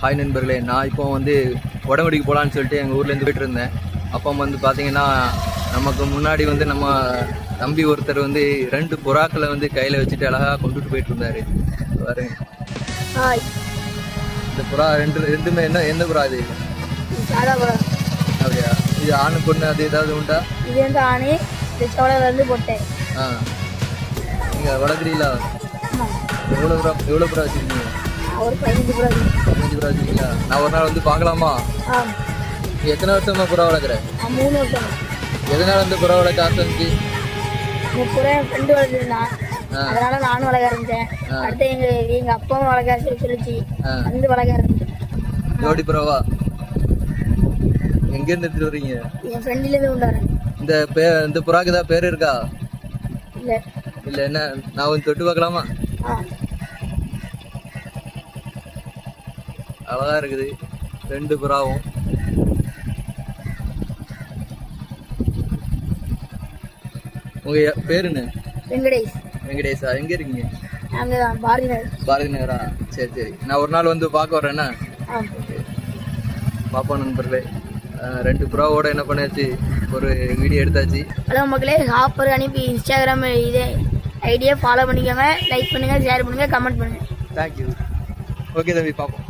Hi நண்பர்களே, நான் இப்போ வந்து உடம்படிக்கு போகலான்னு சொல்லிட்டு எங்கள் ஊர்லேருந்து போயிட்டு இருந்தேன். அப்போ வந்து பார்த்தீங்கன்னா நமக்கு முன்னாடி வந்து நம்ம தம்பி ஒருத்தர் வந்து 2 புறாக்களை வந்து கையில் வச்சுட்டு அழகாக கொண்டுட்டு போயிட்டு இருந்தாரு. பாருங்க, இந்த புறா ரெண்டுமே எந்த புறா இது? அப்படியா? இது ஆணு பொண்ணு அது ஏதாவது உண்டா? இது வந்து ஆணு, இது சோழர்லேருந்து போட்டேன். நீங்கள் வளர்க்குறீங்களா? எவ்வளோ புறா வச்சுருக்கீங்க? ஒரு 15 புறா. 15 புறா வச்சுருக்கீங்களா? நான் ஒரு நாள் வந்து பார்க்கலாமா? எத்தனை வருஷமா புறா வளர்க்குறேன்? 3 வருஷம். எதனால வந்து புறா வளர்க்க ஆசை இருந்துச்சு? இந்த புறா என் ஃப்ரெண்டு வளர்த்துருந்தான், அதனால நானும் வளர்க்க ஆரம்பிச்சேன். அடுத்து எங்க அப்பாவும் வளர்க்க சொல்லிச்சு, வந்து வளர்க்க ஆரம்பிச்சேன். ஜோடி புறாவா? எங்கேருந்து எடுத்துட்டு வரீங்க? என் ஃப்ரெண்ட்லேருந்து கொண்டாரு. இந்த புறாக்கு ஏதாவது பேர் இருக்கா? இல்லை. இல்லை, என்ன நான் வந்து தொட்டு பார்க்கலாமா? அழகா இருக்குது 2 புறாவும். உங்க பேரு என்ன? வெங்கடேஷ். வெங்கடேஷா? எங்க இருக்கீங்க? அங்கதான் பாரதி நகர். பாரதி நகரா? சரி சரி, நான் ஒரு நாள் வந்து பார்க்க வரேன்னா பாப்பா நண்பர்களே. 2 புறாவோட என்ன பண்ணியாச்சு, ஒரு வீடியோ எடுத்தாச்சு. ஹலோ மக்களே, ஆஃபர் அனுப்பி இன்ஸ்டாகிராம் இதே ஐடியா ஃபாலோ பண்ணிக்கோங்க. லைக் பண்ணுங்க, ஷேர் பண்ணுங்க, கமெண்ட் பண்ணுங்க. தேங்க்யூ. ஓகே தம்பி, பார்ப்போம்.